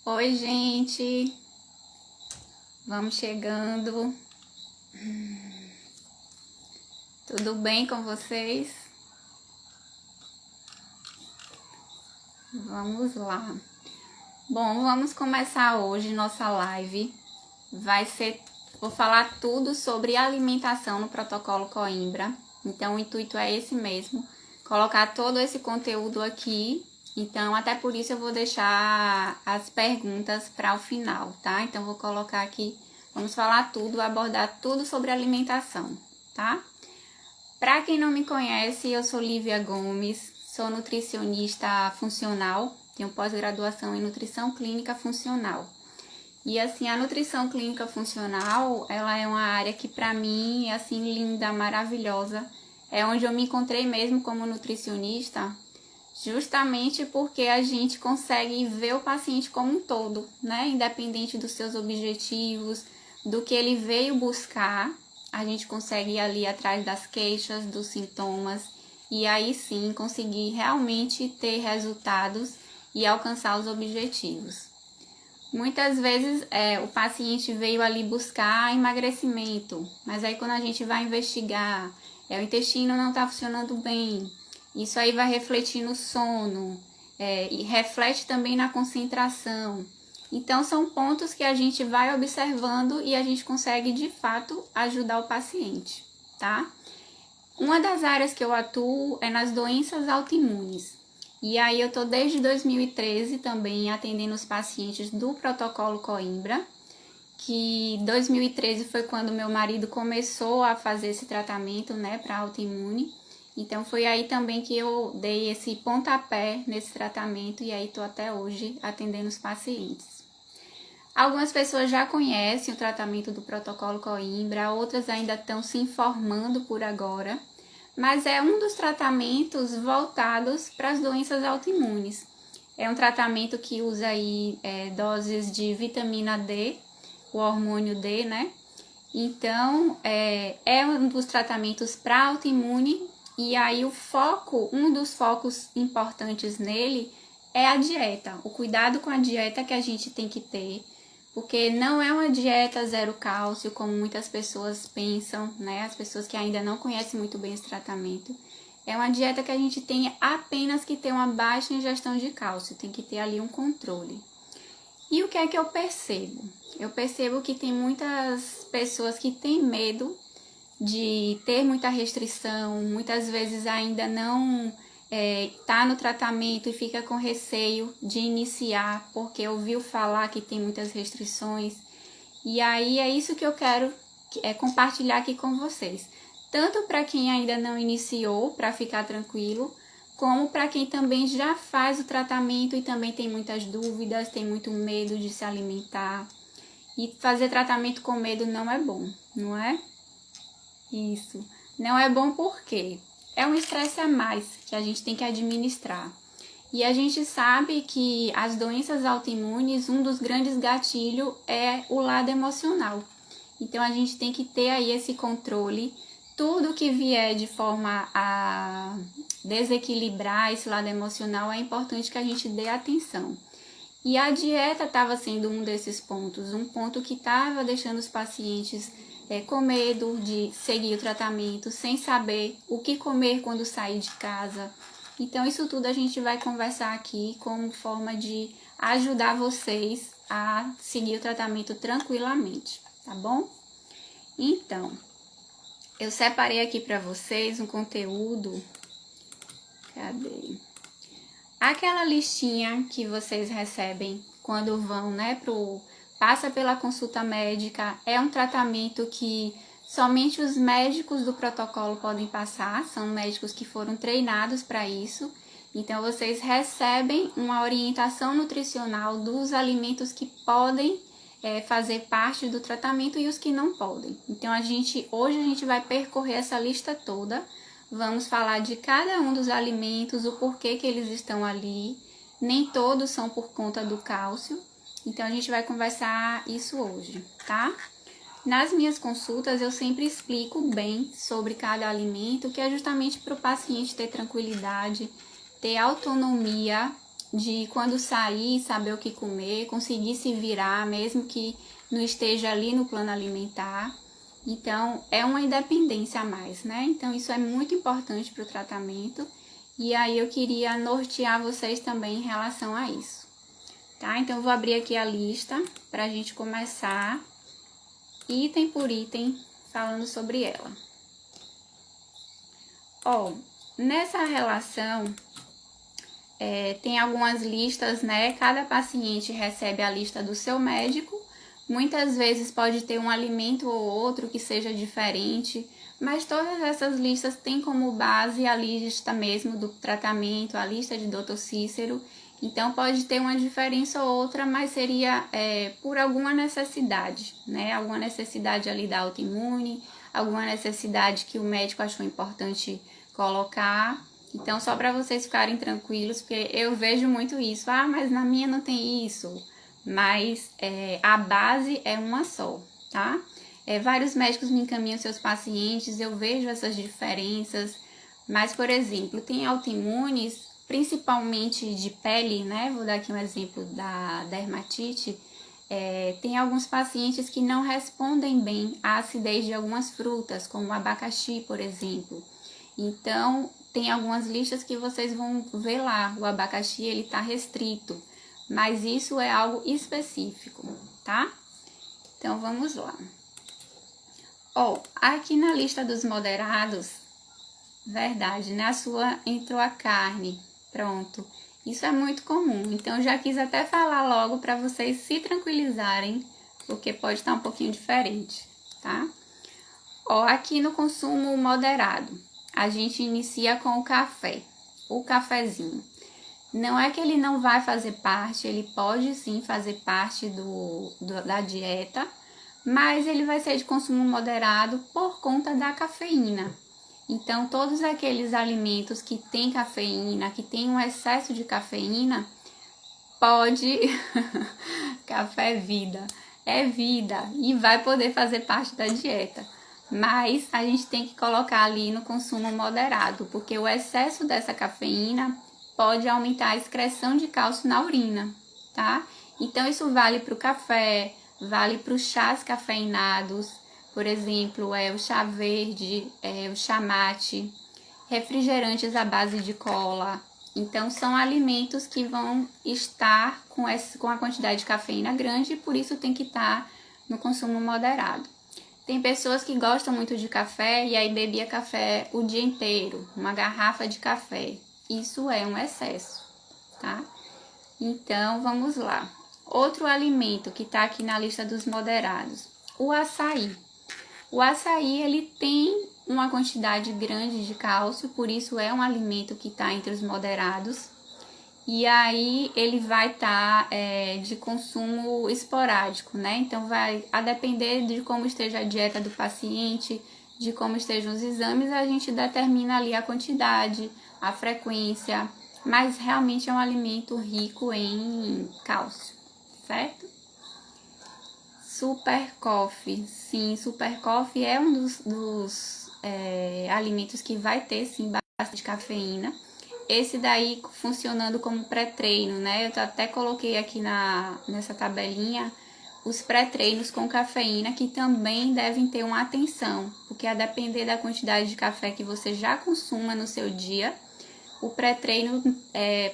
Oi, gente. Vamos chegando. Tudo bem com vocês? Vamos lá. Bom, vamos começar hoje nossa live. Vou falar tudo sobre alimentação no protocolo Coimbra. Então, o intuito é esse mesmo, colocar todo esse conteúdo aqui. Então, até por isso eu vou deixar as perguntas para o final, tá? Então, vou colocar aqui, vamos falar tudo, abordar tudo sobre alimentação, tá? Para quem não me conhece, eu sou Lívia Gomes, sou nutricionista funcional, tenho pós-graduação em nutrição clínica funcional. E assim, a nutrição clínica funcional, ela é uma área que para mim é assim linda, maravilhosa. É onde eu me encontrei mesmo como nutricionista, justamente porque a gente consegue ver o paciente como um todo, né? Independente dos seus objetivos, do que ele veio buscar, a gente consegue ir ali atrás das queixas, dos sintomas e aí sim conseguir realmente ter resultados e alcançar os objetivos. Muitas vezes o paciente veio ali buscar emagrecimento, mas aí quando a gente vai investigar, o intestino não está funcionando bem, isso aí vai refletir no sono e reflete também na concentração. Então são pontos que a gente vai observando e a gente consegue de fato ajudar o paciente, tá? Uma das áreas que eu atuo é nas doenças autoimunes. E aí eu tô desde 2013 também atendendo os pacientes do protocolo Coimbra, que 2013 foi quando meu marido começou a fazer esse tratamento, né, para autoimune. Então foi aí também que eu dei esse pontapé nesse tratamento e aí tô até hoje atendendo os pacientes. Algumas pessoas já conhecem o tratamento do protocolo Coimbra, outras ainda estão se informando por agora, mas é um dos tratamentos voltados para as doenças autoimunes. É um tratamento que usa aí doses de vitamina D, o hormônio D, né? Então, é um dos tratamentos para autoimune e aí um dos focos importantes nele é a dieta, o cuidado com a dieta que a gente tem que ter, porque não é uma dieta zero cálcio, como muitas pessoas pensam, né? As pessoas que ainda não conhecem muito bem esse tratamento. É uma dieta que a gente tem apenas que ter uma baixa ingestão de cálcio, tem que ter ali um controle. E o que é que eu percebo? Eu percebo que tem muitas pessoas que têm medo de ter muita restrição, muitas vezes ainda não tá no tratamento e fica com receio de iniciar, porque ouviu falar que tem muitas restrições. E aí é isso que eu quero compartilhar aqui com vocês. Tanto para quem ainda não iniciou, para ficar tranquilo, como para quem também já faz o tratamento e também tem muitas dúvidas, tem muito medo de se alimentar. E fazer tratamento com medo não é bom, não é? Isso. Não é bom porque é um estresse a mais que a gente tem que administrar. E a gente sabe que as doenças autoimunes, um dos grandes gatilhos é o lado emocional. Então a gente tem que ter aí esse controle. Tudo que vier de forma a desequilibrar esse lado emocional é importante que a gente dê atenção. E a dieta estava sendo um desses pontos, um ponto que estava deixando os pacientes com medo de seguir o tratamento, sem saber o que comer quando sair de casa. Então, isso tudo a gente vai conversar aqui como forma de ajudar vocês a seguir o tratamento tranquilamente, tá bom? Então, eu separei aqui para vocês um conteúdo. Cadê? Aquela listinha que vocês recebem quando vão, né, passa pela consulta médica, é um tratamento que somente os médicos do protocolo podem passar, são médicos que foram treinados para isso. Então, vocês recebem uma orientação nutricional dos alimentos que podem fazer parte do tratamento e os que não podem. Então, hoje a gente vai percorrer essa lista toda. Vamos falar de cada um dos alimentos, o porquê que eles estão ali. Nem todos são por conta do cálcio. Então, a gente vai conversar isso hoje, tá? Nas minhas consultas, eu sempre explico bem sobre cada alimento, que é justamente para o paciente ter tranquilidade, ter autonomia de quando sair, saber o que comer, conseguir se virar, mesmo que não esteja ali no plano alimentar. Então, é uma independência a mais, né? Então, isso é muito importante para o tratamento. E aí, eu queria nortear vocês também em relação a isso, tá? Então, eu vou abrir aqui a lista para a gente começar item por item falando sobre ela. Ó, nessa relação, tem algumas listas, né? Cada paciente recebe a lista do seu médico. Muitas vezes pode ter um alimento ou outro que seja diferente, mas todas essas listas têm como base a lista mesmo do tratamento, a lista de Dr. Cícero. Então pode ter uma diferença ou outra, mas seria por alguma necessidade, né? Alguma necessidade ali da autoimune, alguma necessidade que o médico achou importante colocar. Então, só para vocês ficarem tranquilos, porque eu vejo muito isso. Ah, mas na minha não tem isso. Mas a base é uma só, tá? Vários médicos me encaminham seus pacientes, eu vejo essas diferenças. Mas, por exemplo, tem autoimunes, principalmente de pele, né? Vou dar aqui um exemplo da dermatite. Tem alguns pacientes que não respondem bem à acidez de algumas frutas, como o abacaxi, por exemplo. Então, tem algumas listas que vocês vão ver lá, o abacaxi ele tá restrito, mas isso é algo específico, tá? Então, vamos lá. Ó, aqui na lista dos moderados, verdade, né? A sua entrou a carne, pronto. Isso é muito comum, então já quis até falar logo para vocês se tranquilizarem, porque pode estar um pouquinho diferente, tá? Ó, aqui no consumo moderado, a gente inicia com o café, o cafezinho. Não é que ele não vai fazer parte, ele pode sim fazer parte da dieta, mas ele vai ser de consumo moderado por conta da cafeína. Então, todos aqueles alimentos que têm cafeína, que têm um excesso de cafeína, pode... Café é vida e vai poder fazer parte da dieta. Mas a gente tem que colocar ali no consumo moderado, porque o excesso dessa cafeína pode aumentar a excreção de cálcio na urina, tá? Então, isso vale para o café, vale para os chás cafeinados, por exemplo, o chá verde, o chá mate, refrigerantes à base de cola. Então, são alimentos que vão estar com a quantidade de cafeína grande e por isso tem que estar no consumo moderado. Tem pessoas que gostam muito de café e aí bebia café o dia inteiro, uma garrafa de café. Isso é um excesso, tá? Então, vamos lá. Outro alimento que tá aqui na lista dos moderados, o açaí. O açaí, ele tem uma quantidade grande de cálcio, por isso é um alimento que tá entre os moderados. E aí, ele vai estar de consumo esporádico, né? Então, vai a depender de como esteja a dieta do paciente, de como estejam os exames, a gente determina ali a quantidade, a frequência, mas realmente é um alimento rico em cálcio, certo? Super Coffee, sim, Super Coffee é um dos alimentos que vai ter, sim, bastante cafeína. Esse daí funcionando como pré-treino, né? Eu até coloquei aqui nessa tabelinha os pré-treinos com cafeína, que também devem ter uma atenção, porque a depender da quantidade de café que você já consuma no seu dia, o pré-treino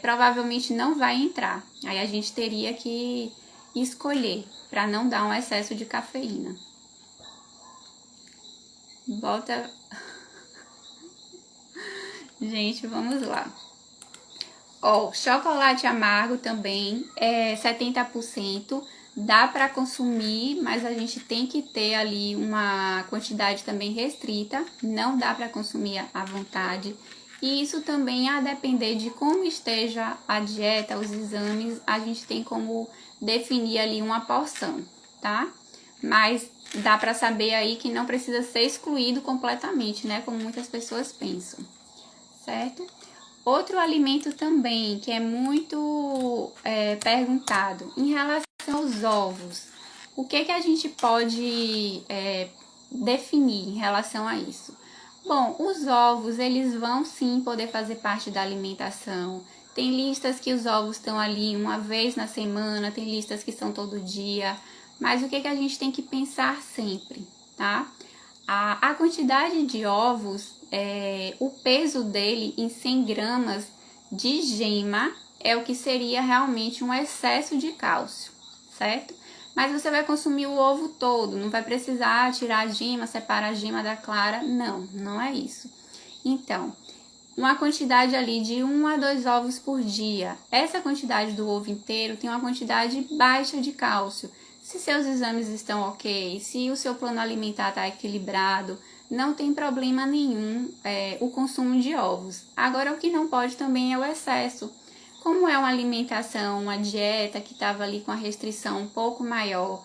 provavelmente não vai entrar. Aí a gente teria que escolher para não dar um excesso de cafeína. Bota... Gente, vamos lá. Ó, chocolate amargo também é 70%. Dá para consumir, mas a gente tem que ter ali uma quantidade também restrita. Não dá para consumir à vontade. E isso também, a depender de como esteja a dieta, os exames, a gente tem como definir ali uma porção, tá? Mas dá para saber aí que não precisa ser excluído completamente, né? Como muitas pessoas pensam, certo? Outro alimento também que é muito perguntado em relação aos ovos. O que a gente pode definir em relação a isso? Bom, os ovos, eles vão sim poder fazer parte da alimentação. Tem listas que os ovos estão ali uma vez na semana, tem listas que são todo dia. Mas o que a gente tem que pensar sempre, tá? A quantidade de ovos, o peso dele em 100 gramas de gema é o que seria realmente um excesso de cálcio, certo? Mas você vai consumir o ovo todo, não vai precisar tirar a gema, separar a gema da clara, não é isso. Então, uma quantidade ali de 1 a 2 ovos por dia. Essa quantidade do ovo inteiro tem uma quantidade baixa de cálcio. Se seus exames estão ok, se o seu plano alimentar está equilibrado, não tem problema nenhum o consumo de ovos. Agora, o que não pode também é o excesso. Como é uma alimentação, uma dieta que estava ali com a restrição um pouco maior,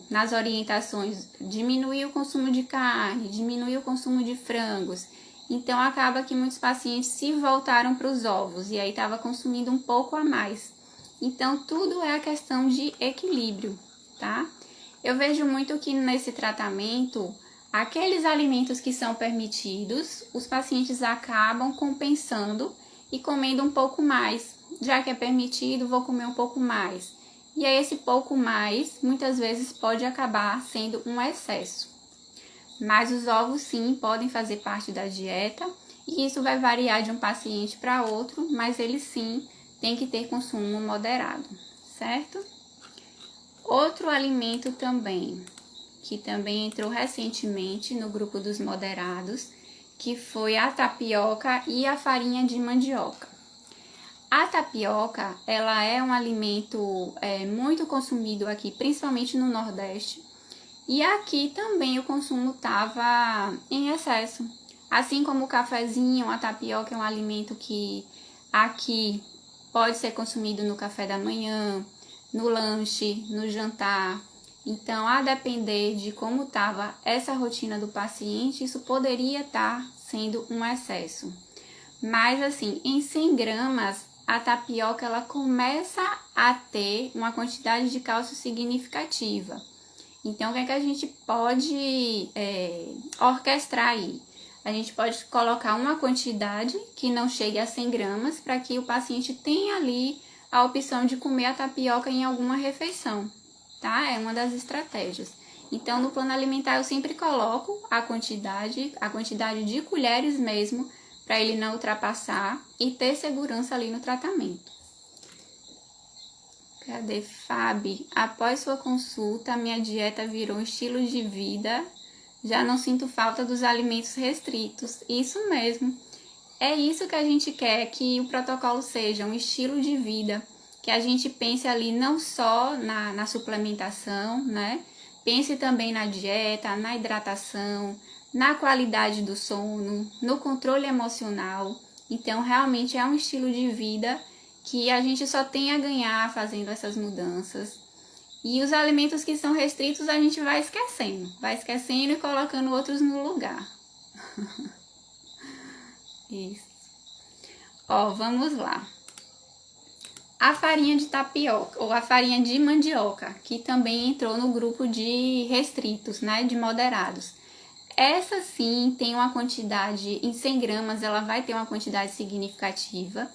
nas orientações, diminuir o consumo de carne, diminuir o consumo de frangos. Então, acaba que muitos pacientes se voltaram para os ovos e aí estava consumindo um pouco a mais. Então, tudo é a questão de equilíbrio, tá? Eu vejo muito que nesse tratamento, aqueles alimentos que são permitidos, os pacientes acabam compensando e comendo um pouco mais. Já que é permitido, vou comer um pouco mais. E aí, esse pouco mais, muitas vezes, pode acabar sendo um excesso. Mas os ovos, sim, podem fazer parte da dieta. E isso vai variar de um paciente para outro, mas eles, sim, têm que ter consumo moderado, certo? Outro alimento também, que também entrou recentemente no grupo dos moderados, que foi a tapioca e a farinha de mandioca. A tapioca, ela é um alimento muito consumido aqui, principalmente no Nordeste. E aqui também o consumo estava em excesso. Assim como o cafezinho, a tapioca é um alimento que aqui pode ser consumido no café da manhã, no lanche, no jantar. Então, a depender de como estava essa rotina do paciente, isso poderia estar sendo um excesso. Mas, assim, em 100 gramas, a tapioca ela começa a ter uma quantidade de cálcio significativa. Então, o que é que a gente pode orquestrar aí? A gente pode colocar uma quantidade que não chegue a 100 gramas para que o paciente tenha ali a opção de comer a tapioca em alguma refeição, tá? É uma das estratégias. Então, no plano alimentar, eu sempre coloco a quantidade de colheres mesmo, para ele não ultrapassar e ter segurança ali no tratamento. Cadê, Fábio? Após sua consulta, minha dieta virou um estilo de vida. Já não sinto falta dos alimentos restritos. Isso mesmo. É isso que a gente quer, que o protocolo seja um estilo de vida. Que a gente pense ali não só na suplementação, né? Pense também na dieta, na hidratação, na qualidade do sono, no controle emocional. Então, realmente é um estilo de vida que a gente só tem a ganhar fazendo essas mudanças. E os alimentos que são restritos a gente vai esquecendo e colocando outros no lugar. Isso. Ó, vamos lá. A farinha de tapioca, ou a farinha de mandioca, que também entrou no grupo de restritos, né, de moderados. Essa sim tem uma quantidade, em 100 gramas ela vai ter uma quantidade significativa.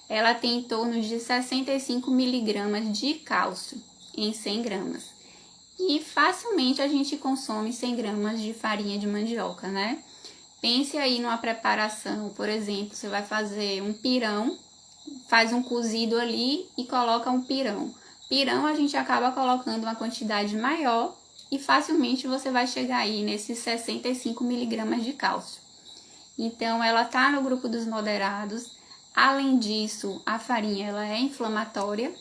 Ela tem em torno de 65 miligramas de cálcio em 100 gramas. E facilmente a gente consome 100 gramas de farinha de mandioca, né? Pense aí numa preparação, por exemplo, você vai fazer um pirão, faz um cozido ali e coloca um pirão. Pirão a gente acaba colocando uma quantidade maior e facilmente você vai chegar aí nesses 65 miligramas de cálcio. Então, ela tá no grupo dos moderados. Além disso, a farinha ela é inflamatória,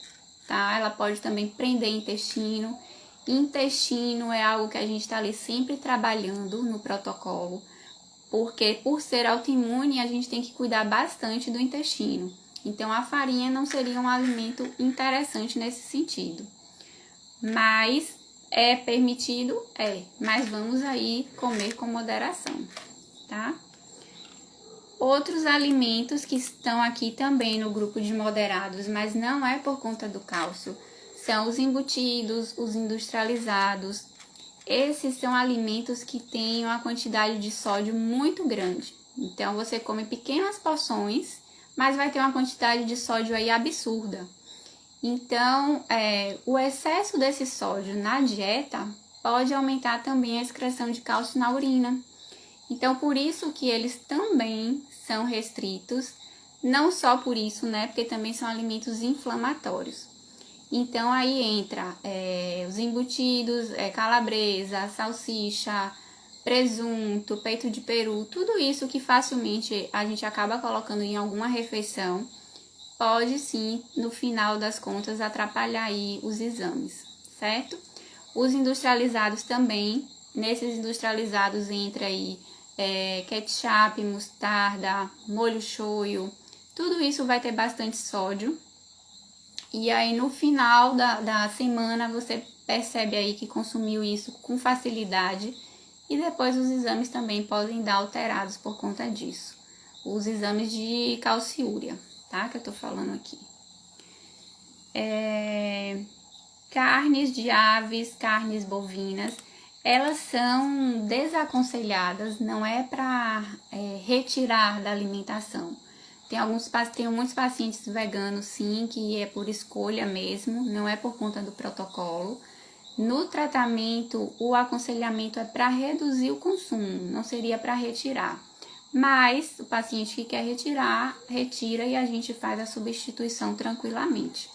tá? Ela pode também prender intestino. Intestino é algo que a gente está ali sempre trabalhando no protocolo, porque por ser autoimune a gente tem que cuidar bastante do intestino. Então, a farinha não seria um alimento interessante nesse sentido. Mas é permitido? Mas vamos aí comer com moderação, tá? Outros alimentos que estão aqui também no grupo de moderados, mas não é por conta do cálcio, são os embutidos, os industrializados. Esses são alimentos que têm uma quantidade de sódio muito grande. Então, você come pequenas porções, mas vai ter uma quantidade de sódio aí absurda. Então, o excesso desse sódio na dieta pode aumentar também a excreção de cálcio na urina. Então, por isso que eles também são restritos, não só por isso, né? Porque também são alimentos inflamatórios. Então, aí entra os embutidos, calabresa, salsicha, presunto, peito de peru, tudo isso que facilmente a gente acaba colocando em alguma refeição, pode sim, no final das contas, atrapalhar aí os exames, certo? Os industrializados também, nesses industrializados entra aí ketchup, mostarda, molho shoyu, tudo isso vai ter bastante sódio. E aí no final da semana você percebe aí que consumiu isso com facilidade e depois os exames também podem dar alterados por conta disso. Os exames de calciúria, tá? Que eu tô falando aqui. Carnes de aves, carnes bovinas, elas são desaconselhadas, não é para retirar da alimentação. Tem muitos pacientes veganos, sim, que é por escolha mesmo, não é por conta do protocolo. No tratamento, o aconselhamento é para reduzir o consumo, não seria para retirar. Mas o paciente que quer retirar, retira e a gente faz a substituição tranquilamente.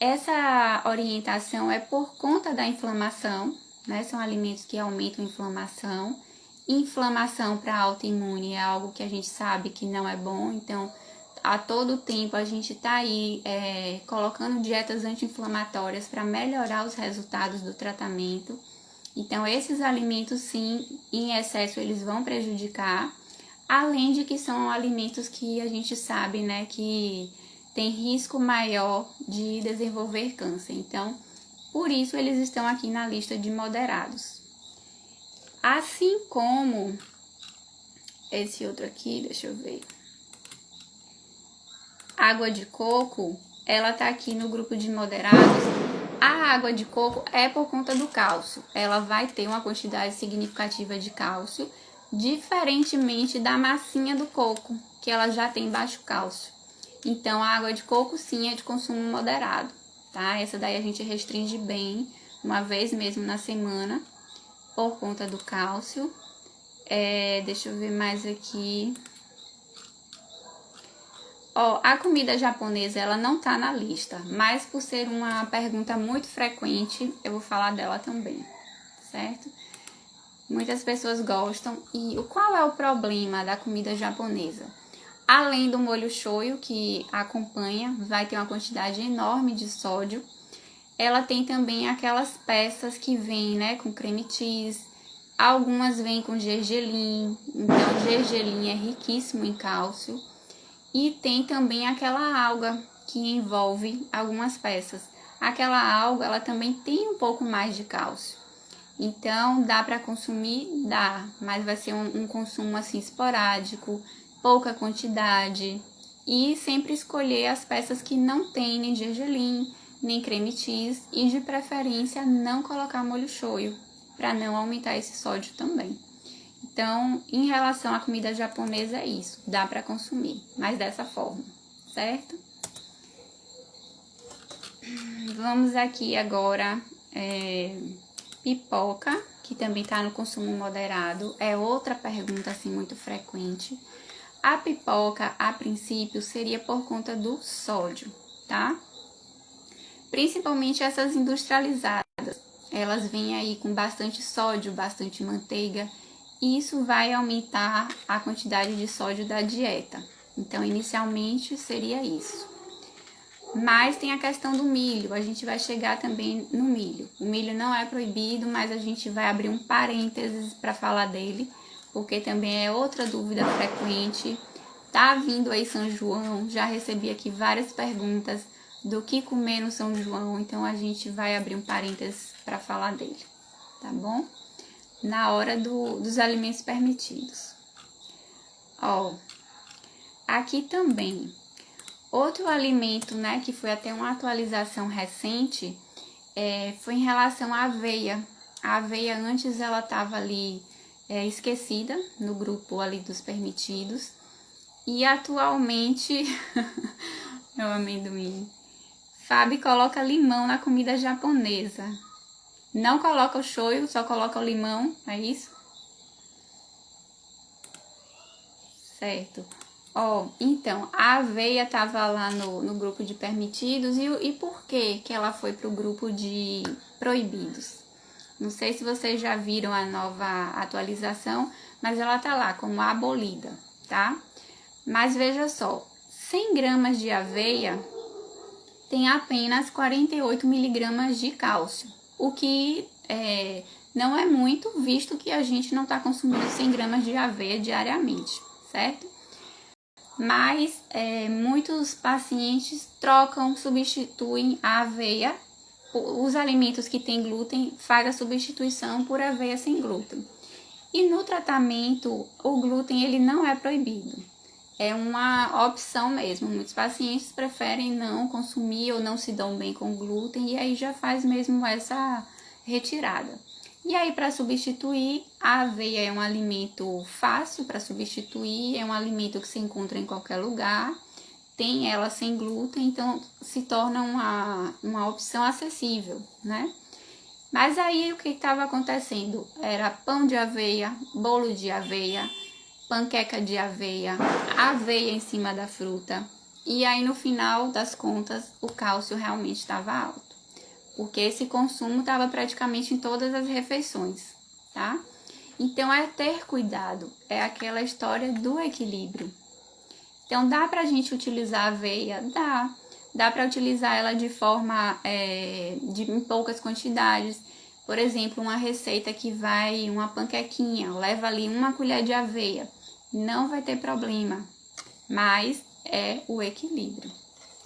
Essa orientação é por conta da inflamação, né? São alimentos que aumentam a inflamação. Inflamação para autoimune é algo que a gente sabe que não é bom, então a todo tempo a gente está aí colocando dietas anti-inflamatórias para melhorar os resultados do tratamento. Então esses alimentos sim, em excesso eles vão prejudicar, além de que são alimentos que a gente sabe, né, que tem risco maior de desenvolver câncer. Então, por isso eles estão aqui na lista de moderados. Assim como esse outro aqui, deixa eu ver. Água de coco, ela tá aqui no grupo de moderados. A água de coco é por conta do cálcio. Ela vai ter uma quantidade significativa de cálcio, diferentemente da massinha do coco, que ela já tem baixo cálcio. Então, a água de coco sim é de consumo moderado, tá? Essa daí a gente restringe bem, uma vez mesmo na semana, por conta do cálcio. Deixa eu ver mais aqui. A comida japonesa, ela não tá na lista, mas por ser uma pergunta muito frequente, eu vou falar dela também, certo? Muitas pessoas gostam. E qual é o problema da comida japonesa? Além do molho shoyu, que acompanha, vai ter uma quantidade enorme de sódio. Ela tem também aquelas peças que vêm, né, com creme cheese. Algumas vêm com gergelim. Então, gergelim é riquíssimo em cálcio. E tem também aquela alga que envolve algumas peças. Aquela alga, ela também tem um pouco mais de cálcio. Então, dá para consumir? Dá, mas vai ser um consumo assim esporádico, pouca quantidade. E sempre escolher as peças que não tem nem gergelim, nem creme cheese. E de preferência, não colocar molho shoyu, para não aumentar esse sódio também. Então, em relação à comida japonesa é isso, dá para consumir, mas dessa forma, certo? Vamos aqui agora, pipoca, que também está no consumo moderado, é outra pergunta assim muito frequente. A pipoca, a princípio, seria por conta do sódio, tá? Principalmente essas industrializadas, elas vêm aí com bastante sódio, bastante manteiga, e isso vai aumentar a quantidade de sódio da dieta. Então, inicialmente seria isso. Mas tem a questão do milho, a gente vai chegar também no milho. O milho não é proibido, mas a gente vai abrir um parênteses para falar dele, porque também é outra dúvida frequente. Tá vindo aí São João, já recebi aqui várias perguntas do que comer no São João, então a gente vai abrir um parênteses para falar dele, tá bom? Na hora dos alimentos permitidos. Aqui também, outro alimento, né, que foi até uma atualização recente, foi em relação à aveia. A aveia antes ela estava ali esquecida no grupo ali dos permitidos, E atualmente, meu amendoim, Fábio coloca limão na comida japonesa. Não coloca o shoyu, só coloca o limão, é isso? Certo. Ó, então, a aveia tava lá no grupo de permitidos e por que ela foi pro grupo de proibidos? Não sei se vocês já viram a nova atualização, mas ela tá lá como abolida, tá? Mas veja só, 100 gramas de aveia tem apenas 48 miligramas de cálcio, o que não é muito, visto que a gente não está consumindo 100 gramas de aveia diariamente, certo? Mas muitos pacientes trocam, substituem a aveia, os alimentos que têm glúten, faz a substituição por aveia sem glúten. E no tratamento, o glúten ele não é proibido. É uma opção mesmo. Muitos pacientes preferem não consumir ou não se dão bem com glúten e aí já faz mesmo essa retirada. E aí, para substituir, a aveia é um alimento fácil para substituir, é um alimento que se encontra em qualquer lugar, tem ela sem glúten, então se torna uma opção acessível, né? Mas aí o que estava acontecendo? Era pão de aveia, bolo de aveia, panqueca de aveia, aveia em cima da fruta. E aí no final das contas o cálcio realmente estava alto, porque esse consumo estava praticamente em todas as refeições, tá? Então é ter cuidado, é aquela história do equilíbrio. Então dá pra gente utilizar a aveia? Dá para utilizar ela de forma em poucas quantidades. Por exemplo, uma receita que vai uma panquequinha, leva ali uma colher de aveia, não vai ter problema, mas é o equilíbrio,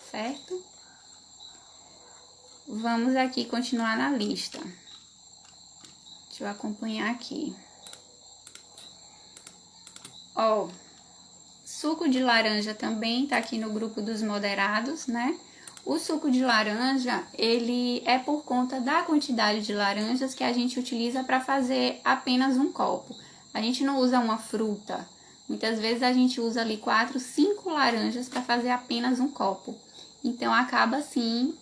certo? Vamos aqui continuar na lista. Deixa eu acompanhar aqui. Ó, suco de laranja também tá aqui no grupo dos moderados, né? O suco de laranja, ele é por conta da quantidade de laranjas que a gente utiliza para fazer apenas um copo. A gente não usa uma fruta. Muitas vezes a gente usa ali 4, 5 laranjas para fazer apenas um copo. Então, acaba sim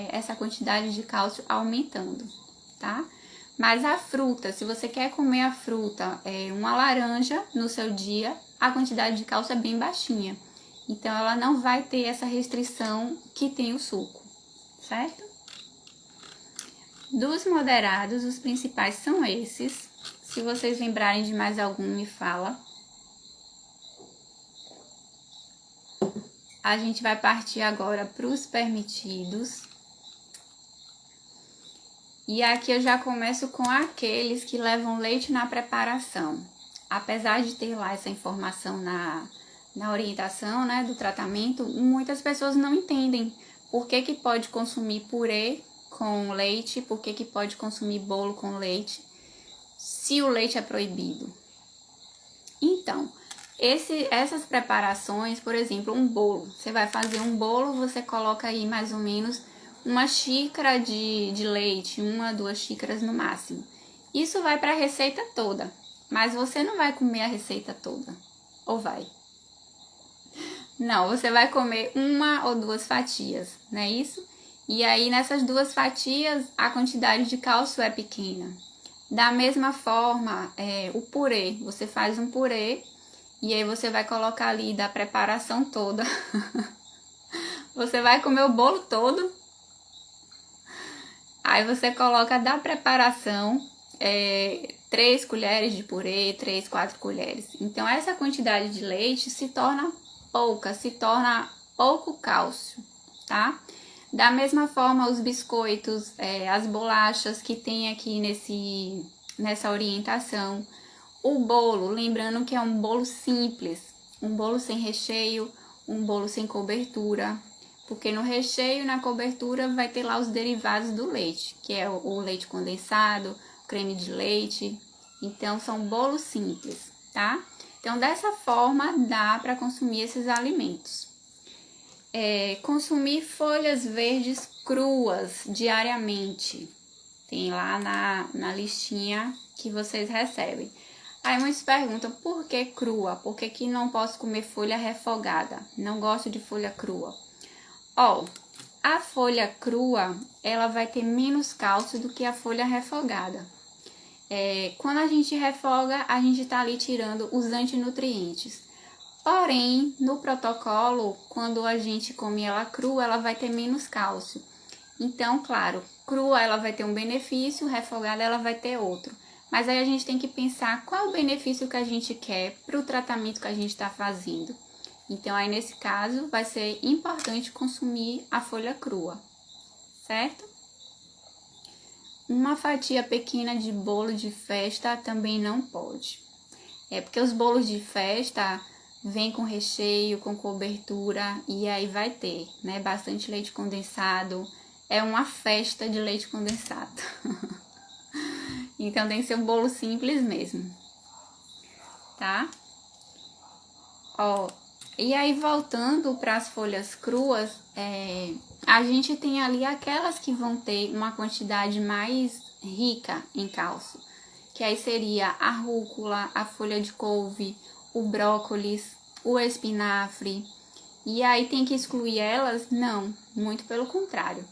essa quantidade de cálcio aumentando, tá? Mas a fruta, se você quer comer a fruta, uma laranja no seu dia, a quantidade de cálcio é bem baixinha. Então, ela não vai ter essa restrição que tem o suco, certo? Dos moderados, os principais são esses. Se vocês lembrarem de mais algum, me fala. A gente vai partir agora para os permitidos. E aqui eu já começo com aqueles que levam leite na preparação. Apesar de ter lá essa informação na orientação, né, do tratamento, muitas pessoas não entendem por que pode consumir purê com leite, por que pode consumir bolo com leite, se o leite é proibido. Então, essas preparações, por exemplo, um bolo. Você vai fazer um bolo, você coloca aí mais ou menos uma xícara de leite, 1 a 2 xícaras no máximo. Isso vai para a receita toda, mas você não vai comer a receita toda, ou vai? Não, você vai comer 1 ou 2 fatias, não é isso? E aí, nessas 2 fatias, a quantidade de cálcio é pequena. Da mesma forma, o purê, você faz um purê e aí você vai colocar ali da preparação toda. Você vai comer o bolo todo. Aí você coloca da preparação 3 colheres de purê, 3, 4 colheres. Então essa quantidade de leite se torna pouca, se torna pouco cálcio, tá? Da mesma forma, os biscoitos, as bolachas que tem aqui nessa orientação. O bolo, lembrando que é um bolo simples, um bolo sem recheio, um bolo sem cobertura. Porque no recheio e na cobertura vai ter lá os derivados do leite, que é o leite condensado, o creme de leite. Então, são bolos simples, tá? Então, dessa forma, dá para consumir esses alimentos. Consumir folhas verdes cruas diariamente. Tem lá na listinha que vocês recebem. Aí muitos perguntam, por que crua? Por que não posso comer folha refogada? Não gosto de folha crua. Ó, a folha crua, ela vai ter menos cálcio do que a folha refogada. Quando a gente refoga, a gente tá ali tirando os antinutrientes. Porém, no protocolo, quando a gente come ela crua, ela vai ter menos cálcio. Então, claro, crua ela vai ter um benefício, refogada ela vai ter outro. Mas aí a gente tem que pensar qual o benefício que a gente quer para o tratamento que a gente está fazendo. Então, aí nesse caso, vai ser importante consumir a folha crua, certo? Uma fatia pequena de bolo de festa também não pode. Porque os bolos de festa vêm com recheio, com cobertura, e aí vai ter, né, bastante leite condensado. É uma festa de leite condensado. Então tem que ser um bolo simples mesmo, tá? Ó, e aí voltando para as folhas cruas, a gente tem ali aquelas que vão ter uma quantidade mais rica em cálcio, que aí seria a rúcula, a folha de couve, o brócolis, o espinafre. E aí tem que excluir elas? Não, muito pelo contrário.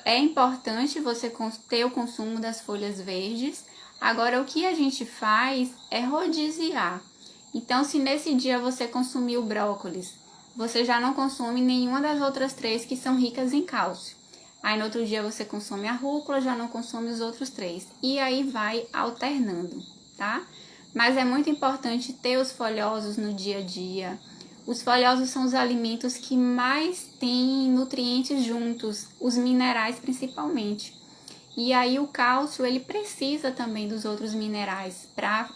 É importante você ter o consumo das folhas verdes. Agora, o que a gente faz é rodiziar. Então, se nesse dia você consumir o brócolis, você já não consome nenhuma das outras 3 que são ricas em cálcio. Aí, no outro dia, você consome a rúcula, já não consome os outros 3. E aí vai alternando, tá? Mas é muito importante ter os folhosos no dia a dia. Os folhosos são os alimentos que mais têm nutrientes juntos, os minerais principalmente. E aí o cálcio, ele precisa também dos outros minerais para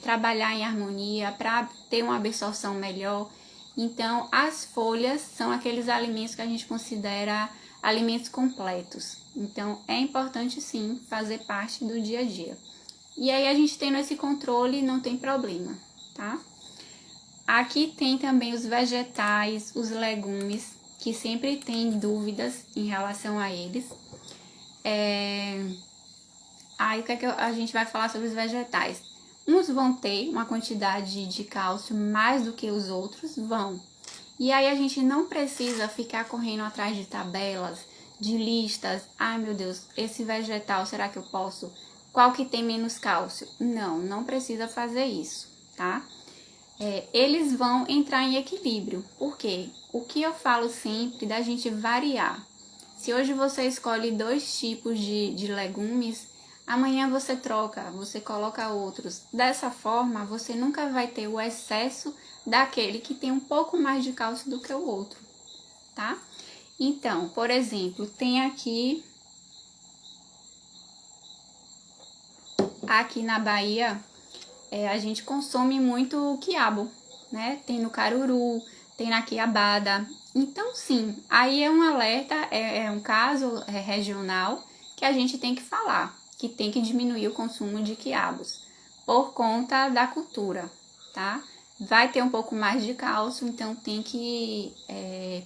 trabalhar em harmonia, para ter uma absorção melhor. Então, as folhas são aqueles alimentos que a gente considera alimentos completos. Então, é importante sim fazer parte do dia a dia. E aí a gente tendo esse controle, não tem problema, tá? Aqui tem também os vegetais, os legumes, que sempre tem dúvidas em relação a eles. Aí o que é que a gente vai falar sobre os vegetais? Uns vão ter uma quantidade de cálcio mais do que os outros, vão. E aí a gente não precisa ficar correndo atrás de tabelas, de listas. Ai meu Deus, esse vegetal, será que eu posso? Qual que tem menos cálcio? Não, não precisa fazer isso, tá? Eles vão entrar em equilíbrio. Por quê? O que eu falo sempre da gente variar. Se hoje você escolhe 2 tipos de legumes, amanhã você troca, você coloca outros. Dessa forma, você nunca vai ter o excesso daquele que tem um pouco mais de cálcio do que o outro, tá? Então, por exemplo, tem aqui na Bahia, a gente consome muito quiabo, né? Tem no caruru, tem na quiabada. Então, sim, aí é um alerta, é um caso regional que a gente tem que falar, que tem que diminuir o consumo de quiabos por conta da cultura, tá? Vai ter um pouco mais de cálcio, então tem que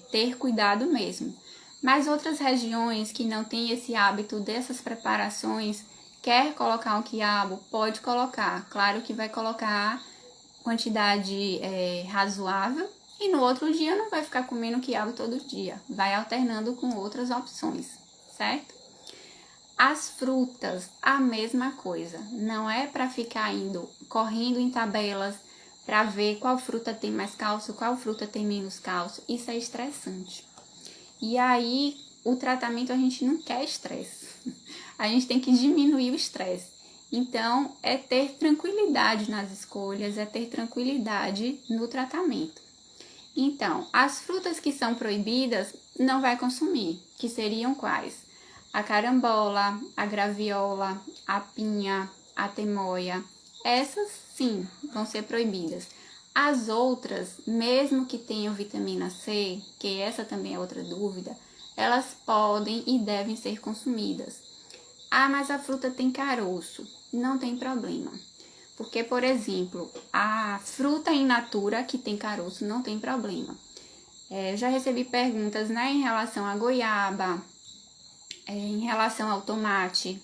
ter cuidado mesmo. Mas outras regiões que não têm esse hábito dessas preparações, quer colocar um quiabo, pode colocar. Claro que vai colocar quantidade razoável e no outro dia não vai ficar comendo quiabo todo dia. Vai alternando com outras opções, certo? As frutas, a mesma coisa. Não é para ficar correndo em tabelas para ver qual fruta tem mais cálcio, qual fruta tem menos cálcio. Isso é estressante. E aí, o tratamento a gente não quer estresse. A gente tem que diminuir o estresse. Então, é ter tranquilidade nas escolhas, é ter tranquilidade no tratamento. Então, as frutas que são proibidas, não vai consumir, que seriam quais? A carambola, a graviola, a pinha, a temoia. Essas, sim, vão ser proibidas. As outras, mesmo que tenham vitamina C, que essa também é outra dúvida, elas podem e devem ser consumidas. Ah, mas a fruta tem caroço. Não tem problema. Porque, por exemplo, a fruta in natura que tem caroço não tem problema. Já recebi perguntas, né, em relação à goiaba, em relação ao tomate.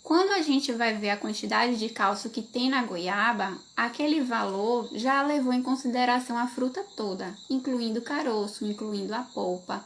Quando a gente vai ver a quantidade de cálcio que tem na goiaba, aquele valor já levou em consideração a fruta toda, incluindo o caroço, incluindo a polpa.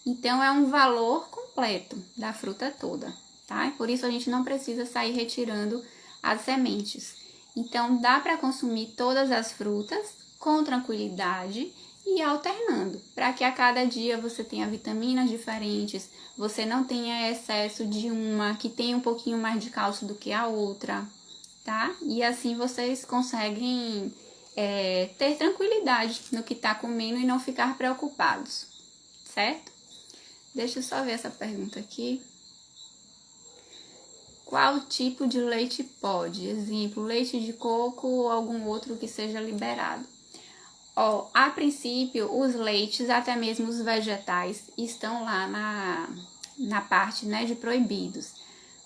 Então, é um valor completo da fruta toda, tá? E por isso a gente não precisa sair retirando as sementes. Então, dá para consumir todas as frutas com tranquilidade e alternando, para que a cada dia você tenha vitaminas diferentes, você não tenha excesso de uma que tem um pouquinho mais de cálcio do que a outra, tá? E assim vocês conseguem ter tranquilidade no que tá comendo e não ficar preocupados, certo? Deixa eu só ver essa pergunta aqui. Qual tipo de leite pode? Exemplo, leite de coco ou algum outro que seja liberado. A princípio, os leites, até mesmo os vegetais, estão lá na parte, né, de proibidos.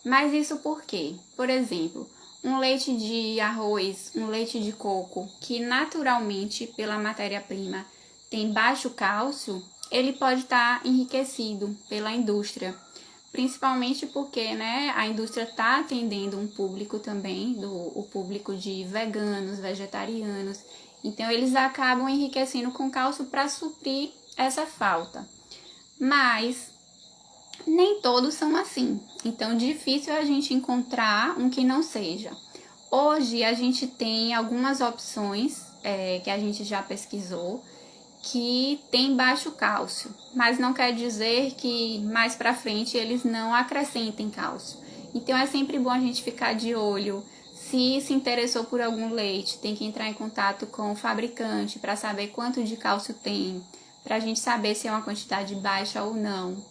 Mas isso por quê? Por exemplo, um leite de arroz, um leite de coco, que naturalmente, pela matéria-prima, tem baixo cálcio, ele pode estar enriquecido pela indústria. Principalmente porque, né, a indústria está atendendo um público também, o público de veganos, vegetarianos. Então, eles acabam enriquecendo com cálcio para suprir essa falta. Mas nem todos são assim. Então, difícil é a gente encontrar um que não seja. Hoje, a gente tem algumas opções que a gente já pesquisou que tem baixo cálcio, mas não quer dizer que mais para frente eles não acrescentem cálcio. Então, é sempre bom a gente ficar de olho. Se interessou por algum leite, tem que entrar em contato com o fabricante para saber quanto de cálcio tem, para a gente saber se é uma quantidade baixa ou não.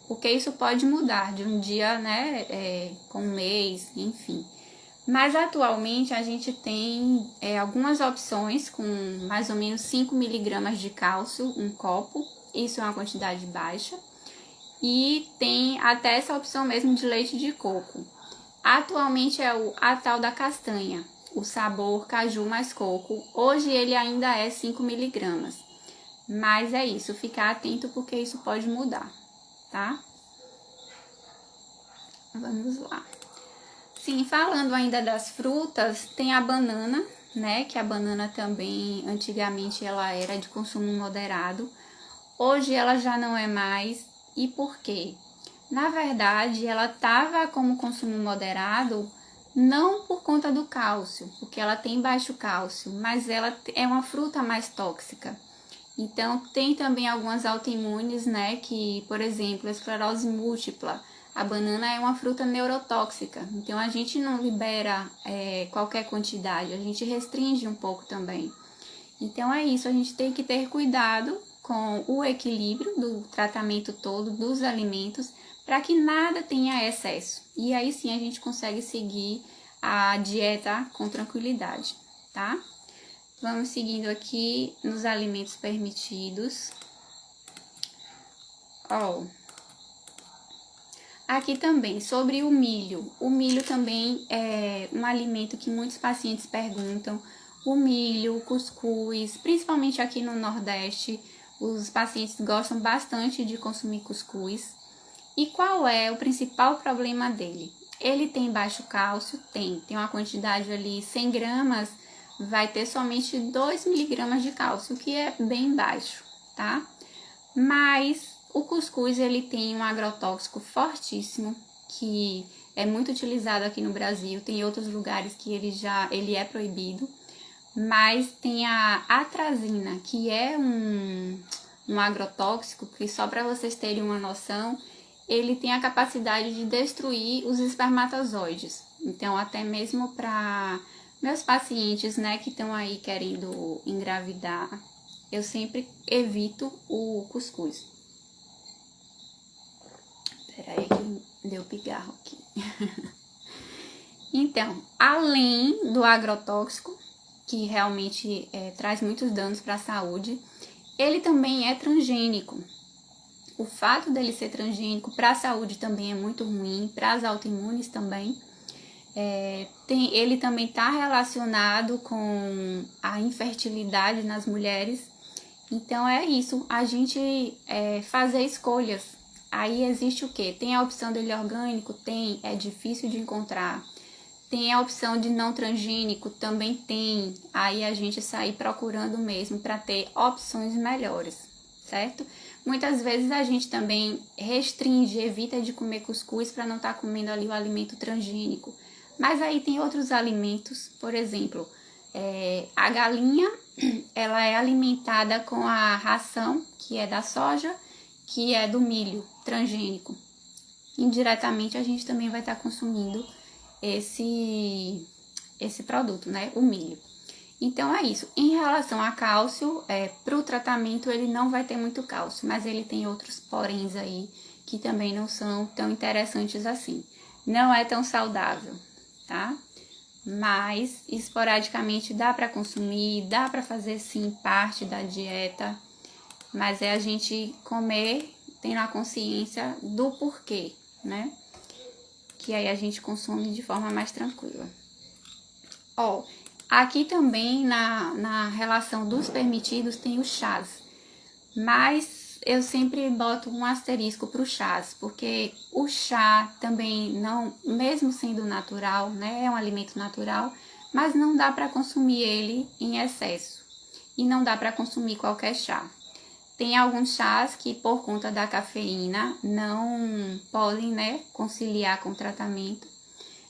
Porque isso pode mudar de um dia, né, com um mês, enfim. Mas atualmente a gente tem algumas opções com mais ou menos 5 miligramas de cálcio, um copo, isso é uma quantidade baixa. E tem até essa opção mesmo de leite de coco. Atualmente é a tal da castanha, o sabor caju mais coco. Hoje ele ainda é 5 miligramas. Mas é isso, ficar atento porque isso pode mudar, tá? Vamos lá. Sim, falando ainda das frutas, tem a banana, né? Que a banana também, antigamente ela era de consumo moderado. Hoje ela já não é mais. E por quê? Na verdade, ela estava como consumo moderado não por conta do cálcio, porque ela tem baixo cálcio, mas ela é uma fruta mais tóxica. Então, tem também algumas autoimunes, né, que, por exemplo, a esclerose múltipla, a banana é uma fruta neurotóxica, então a gente não libera qualquer quantidade, a gente restringe um pouco também. Então, é isso, a gente tem que ter cuidado com o equilíbrio do tratamento todo dos alimentos, para que nada tenha excesso. E aí sim a gente consegue seguir a dieta com tranquilidade, tá? Vamos seguindo aqui nos alimentos permitidos. Aqui também, sobre o milho. O milho também é um alimento que muitos pacientes perguntam. O milho, o cuscuz, principalmente aqui no Nordeste, os pacientes gostam bastante de consumir cuscuz. E qual é o principal problema dele? Ele tem baixo cálcio? Tem uma quantidade ali, 100 gramas, vai ter somente 2 miligramas de cálcio, que é bem baixo, tá? Mas o cuscuz, ele tem um agrotóxico fortíssimo, que é muito utilizado aqui no Brasil, tem outros lugares que ele é proibido, mas tem a atrazina, que é um agrotóxico, que só para vocês terem uma noção, ele tem a capacidade de destruir os espermatozoides. Então, até mesmo para meus pacientes, né, que estão aí querendo engravidar, eu sempre evito o cuscuz. Peraí que deu pigarro aqui. Então, além do agrotóxico, que realmente traz muitos danos para a saúde, ele também é transgênico. O fato dele ser transgênico para a saúde também é muito ruim, para as autoimunes também. Ele também está relacionado com a infertilidade nas mulheres. Então é isso, a gente fazer escolhas. Aí existe o quê? Tem a opção dele orgânico? Tem, é difícil de encontrar. Tem a opção de não transgênico? Também tem. Aí a gente sair procurando mesmo para ter opções melhores, certo? Muitas vezes a gente também restringe, evita de comer cuscuz para não estar comendo ali o alimento transgênico. Mas aí tem outros alimentos, por exemplo, a galinha, ela é alimentada com a ração, que é da soja, que é do milho transgênico. Indiretamente a gente também vai estar consumindo esse produto, né? O milho. Então é isso. Em relação a cálcio, para o tratamento ele não vai ter muito cálcio, mas ele tem outros poréns aí que também não são tão interessantes assim. Não é tão saudável, tá? Mas esporadicamente dá para consumir, dá para fazer sim parte da dieta, mas é a gente comer tendo a consciência do porquê, né? Que aí a gente consome de forma mais tranquila. Ó, aqui também na relação dos permitidos tem os chás, mas eu sempre boto um asterisco para o chás, porque o chá também não, mesmo sendo natural, né, é um alimento natural, mas não dá para consumir ele em excesso e não dá para consumir qualquer chá. Tem alguns chás que por conta da cafeína não podem, né, conciliar com o tratamento,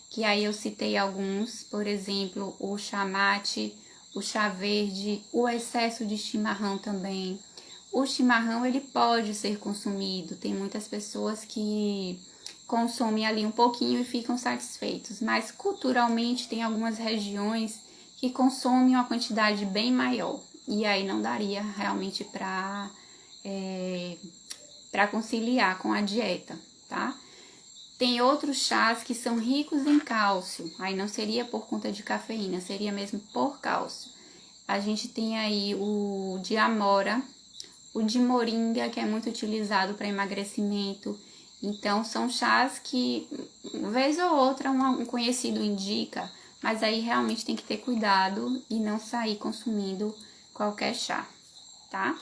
que aí eu citei alguns, por exemplo, o chá mate, o chá verde, o excesso de chimarrão também. O chimarrão, ele pode ser consumido, tem muitas pessoas que consomem ali um pouquinho e ficam satisfeitos, mas culturalmente tem algumas regiões que consomem uma quantidade bem maior, e aí não daria realmente para conciliar com a dieta, tá? Tem outros chás que são ricos em cálcio, aí não seria por conta de cafeína, seria mesmo por cálcio. A gente tem aí o de amora, o de moringa, que é muito utilizado para emagrecimento. Então, são chás que, vez ou outra, um conhecido indica, mas aí realmente tem que ter cuidado e não sair consumindo qualquer chá, tá?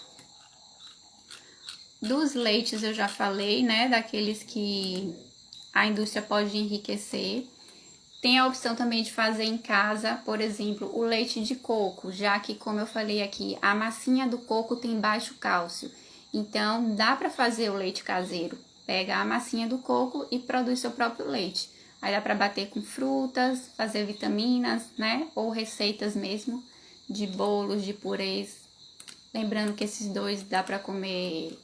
Dos leites eu já falei, né? Daqueles que a indústria pode enriquecer. Tem a opção também de fazer em casa, por exemplo, o leite de coco, já que, como eu falei aqui, a massinha do coco tem baixo cálcio. Então, dá para fazer o leite caseiro. Pega a massinha do coco e produz seu próprio leite. Aí dá para bater com frutas, fazer vitaminas, né? Ou receitas mesmo de bolos, de purês. Lembrando que esses dois dá para comer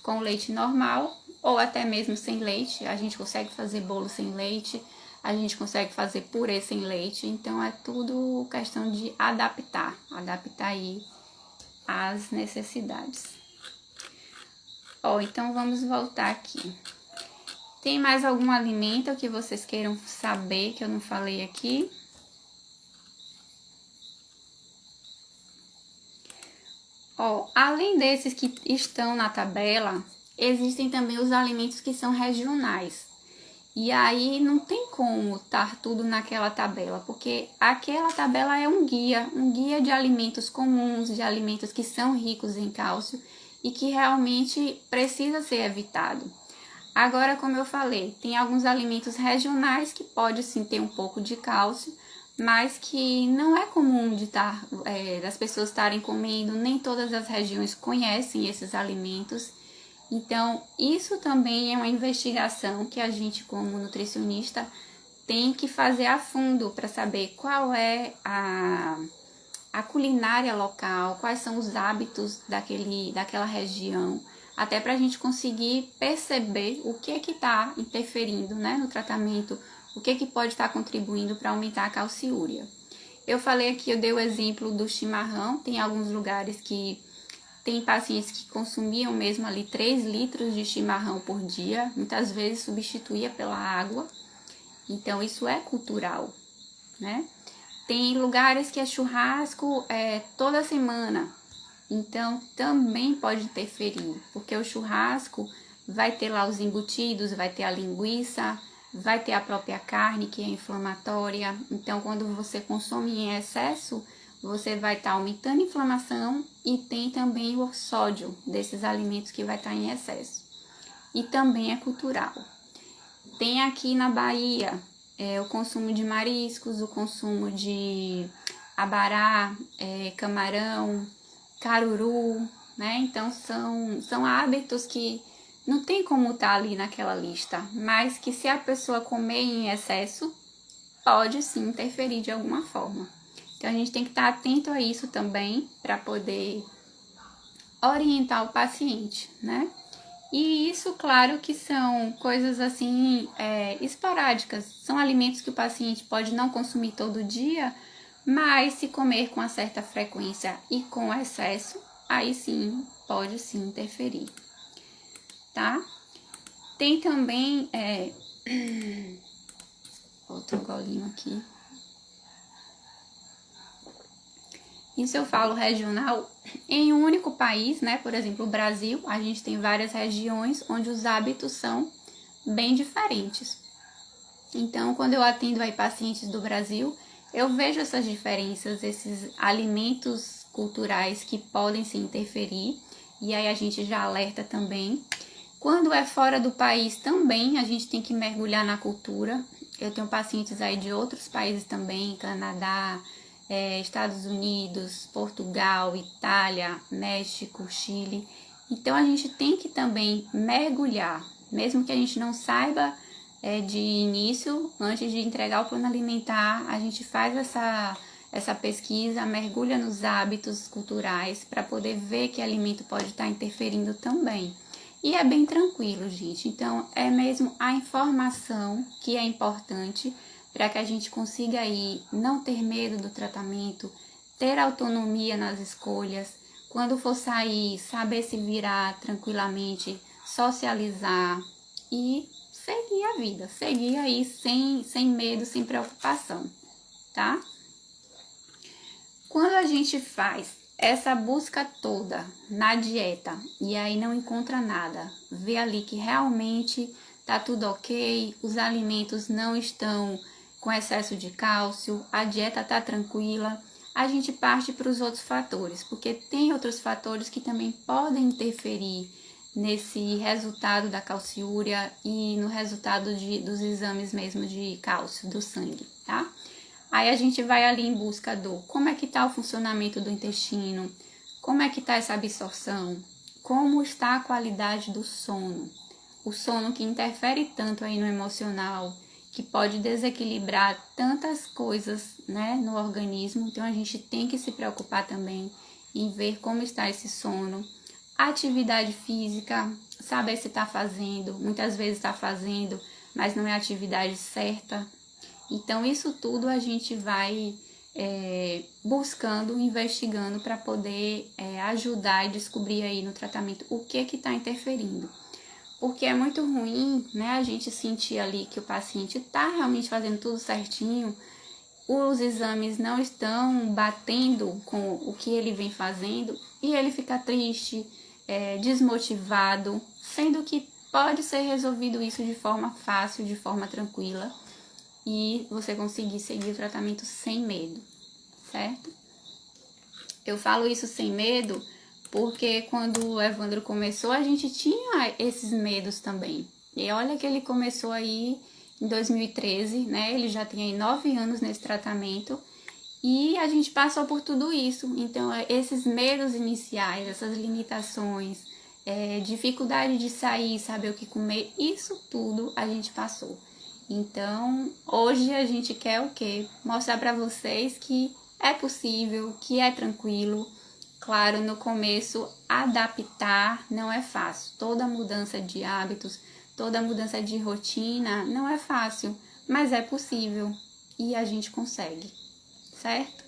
com leite normal ou até mesmo sem leite. A gente consegue fazer bolo sem leite, a gente consegue fazer purê sem leite. Então é tudo questão de adaptar aí as necessidades. Ó, então vamos voltar aqui. Tem mais algum alimento que vocês queiram saber que eu não falei aqui? Ó, além desses que estão na tabela, existem também os alimentos que são regionais. E aí não tem como estar tudo naquela tabela, porque aquela tabela é um guia de alimentos comuns, de alimentos que são ricos em cálcio e que realmente precisa ser evitado. Agora, como eu falei, tem alguns alimentos regionais que pode sim ter um pouco de cálcio, mas que não é comum de das pessoas estarem comendo, nem todas as regiões conhecem esses alimentos. Então, isso também é uma investigação que a gente, como nutricionista, tem que fazer a fundo para saber qual é a culinária local, quais são os hábitos daquela região, até para a gente conseguir perceber o que é que está interferindo, né, no tratamento, o que é que pode estar contribuindo para aumentar a calciúria. Eu falei aqui, eu dei o exemplo do chimarrão, tem alguns lugares que tem pacientes que consumiam mesmo ali 3 litros de chimarrão por dia, muitas vezes substituía pela água, então isso é cultural, né? Tem lugares que é churrasco toda semana, então também pode interferir, porque o churrasco vai ter lá os embutidos, vai ter a linguiça, vai ter a própria carne que é inflamatória. Então, quando você consome em excesso, você vai estar aumentando a inflamação e tem também o sódio desses alimentos que vai estar em excesso. E também é cultural. Tem aqui na Bahia o consumo de mariscos, o consumo de abará, camarão, caruru, né? Então são hábitos que não tem como estar ali naquela lista, mas que se a pessoa comer em excesso, pode sim interferir de alguma forma. Então a gente tem que estar atento a isso também para poder orientar o paciente, né? E isso, claro, que são coisas assim esporádicas, são alimentos que o paciente pode não consumir todo dia, mas se comer com uma certa frequência e com excesso, aí sim pode sim interferir, tá? Tem também outro golinho aqui. Isso eu falo regional em um único país, né? Por exemplo, o Brasil, a gente tem várias regiões onde os hábitos são bem diferentes. Então, quando eu atendo aí pacientes do Brasil, eu vejo essas diferenças, esses alimentos culturais que podem se interferir, e aí a gente já alerta também. Quando é fora do país também, a gente tem que mergulhar na cultura. Eu tenho pacientes aí de outros países também, Canadá, Estados Unidos, Portugal, Itália, México, Chile. Então a gente tem que também mergulhar, mesmo que a gente não saiba de início, antes de entregar o plano alimentar, a gente faz essa pesquisa, mergulha nos hábitos culturais para poder ver que alimento pode estar interferindo também. E é bem tranquilo, gente. Então, é mesmo a informação que é importante para que a gente consiga aí não ter medo do tratamento, ter autonomia nas escolhas, quando for sair, saber se virar tranquilamente, socializar e seguir a vida, seguir aí sem medo, sem preocupação, tá? Quando a gente faz essa busca toda na dieta e aí não encontra nada, vê ali que realmente tá tudo ok, os alimentos não estão com excesso de cálcio, a dieta tá tranquila, a gente parte para os outros fatores, porque tem outros fatores que também podem interferir nesse resultado da calciúria e no resultado dos exames mesmo de cálcio do sangue, tá? Aí a gente vai ali em busca do como é que está o funcionamento do intestino, como é que está essa absorção, como está a qualidade do sono. O sono que interfere tanto aí no emocional, que pode desequilibrar tantas coisas, né, no organismo. Então a gente tem que se preocupar também em ver como está esse sono. Atividade física, saber se está fazendo, muitas vezes está fazendo, mas não é a atividade certa. Então, isso tudo a gente vai buscando, investigando para poder ajudar e descobrir aí no tratamento o que está interferindo. Porque é muito ruim, né, a gente sentir ali que o paciente está realmente fazendo tudo certinho, os exames não estão batendo com o que ele vem fazendo e ele fica triste, desmotivado, sendo que pode ser resolvido isso de forma fácil, de forma tranquila, e você conseguir seguir o tratamento sem medo, certo? Eu falo isso sem medo porque quando o Evandro começou, a gente tinha esses medos também. E olha que ele começou aí em 2013, né? Ele já tem aí 9 anos nesse tratamento e a gente passou por tudo isso. Então, esses medos iniciais, essas limitações, dificuldade de sair, saber o que comer, isso tudo a gente passou. Então, hoje a gente quer o quê? Mostrar para vocês que é possível, que é tranquilo. Claro, no começo, adaptar não é fácil. Toda mudança de hábitos, toda mudança de rotina não é fácil, mas é possível e a gente consegue, certo?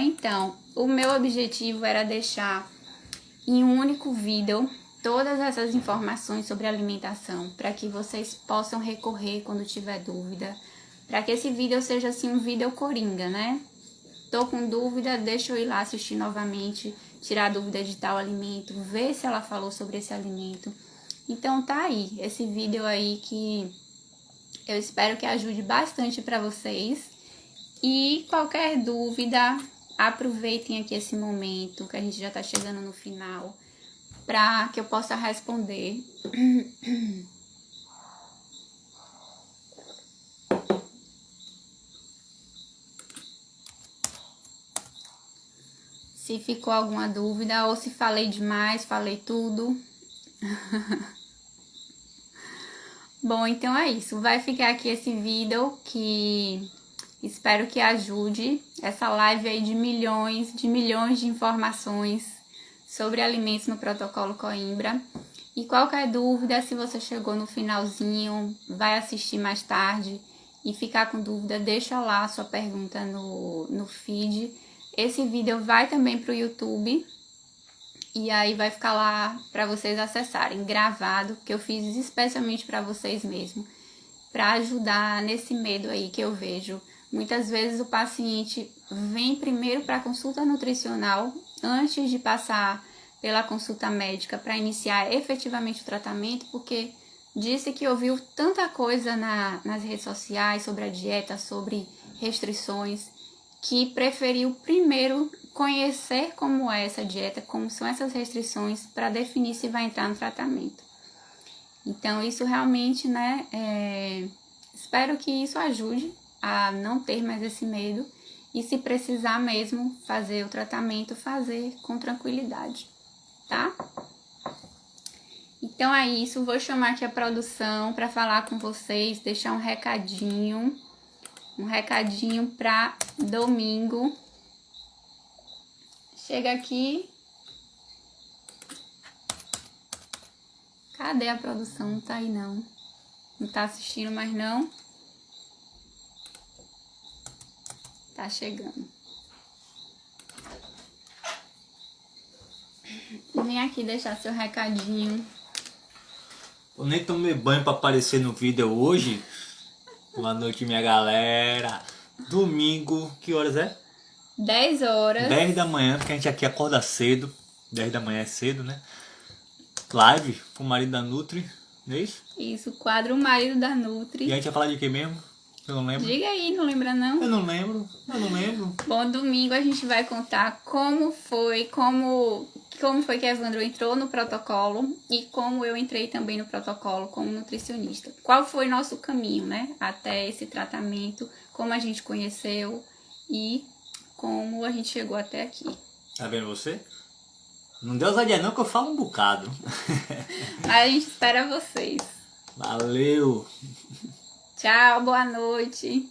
Então, o meu objetivo era deixar em um único vídeo todas essas informações sobre alimentação, para que vocês possam recorrer quando tiver dúvida, para que esse vídeo seja assim um vídeo coringa, né? Tô com dúvida, deixa eu ir lá assistir novamente, tirar a dúvida de tal alimento, ver se ela falou sobre esse alimento. Então tá aí, esse vídeo aí que eu espero que ajude bastante para vocês. E qualquer dúvida, aproveitem aqui esse momento, que a gente já tá chegando no final, para que eu possa responder. Se ficou alguma dúvida ou se falei demais, falei tudo. Bom, então é isso. Vai ficar aqui esse vídeo que espero que ajude essa live aí de milhões de informações sobre alimentos no protocolo Coimbra. E qualquer dúvida, se você chegou no finalzinho, vai assistir mais tarde e ficar com dúvida, deixa lá a sua pergunta no feed. Esse vídeo vai também para o YouTube e aí vai ficar lá para vocês acessarem, gravado, que eu fiz especialmente para vocês mesmo, para ajudar nesse medo aí que eu vejo. Muitas vezes o paciente vem primeiro para a consulta nutricional antes de passar pela consulta médica para iniciar efetivamente o tratamento, porque disse que ouviu tanta coisa nas redes sociais sobre a dieta, sobre restrições, que preferiu primeiro conhecer como é essa dieta, como são essas restrições, para definir se vai entrar no tratamento. Então, isso realmente, né, espero que isso ajude a não ter mais esse medo e, se precisar mesmo fazer o tratamento, fazer com tranquilidade, tá? Então é isso, vou chamar aqui a produção para falar com vocês, deixar um recadinho para domingo. Chega aqui. Cadê a produção? Não tá aí não. Não tá assistindo mais não. Tá chegando. Vem aqui deixar seu recadinho. Eu nem tomei banho pra aparecer no vídeo hoje. Boa noite, minha galera. Domingo, que horas é? 10 horas. 10 da manhã, porque a gente aqui acorda cedo. 10 da manhã é cedo, né? Live com o marido da Nutri, não é isso? Isso, quadro Marido da Nutri. E a gente vai falar de quê mesmo? Eu não lembro. Diga aí, não lembra não? Eu não lembro. Bom, domingo a gente vai contar como foi que Evandro entrou no protocolo e como eu entrei também no protocolo como nutricionista. Qual foi nosso caminho, né? Até esse tratamento, como a gente conheceu e como a gente chegou até aqui. Tá vendo você? Não deu ousadia não que eu falo um bocado. Mas a gente espera vocês. Valeu! Tchau, boa noite.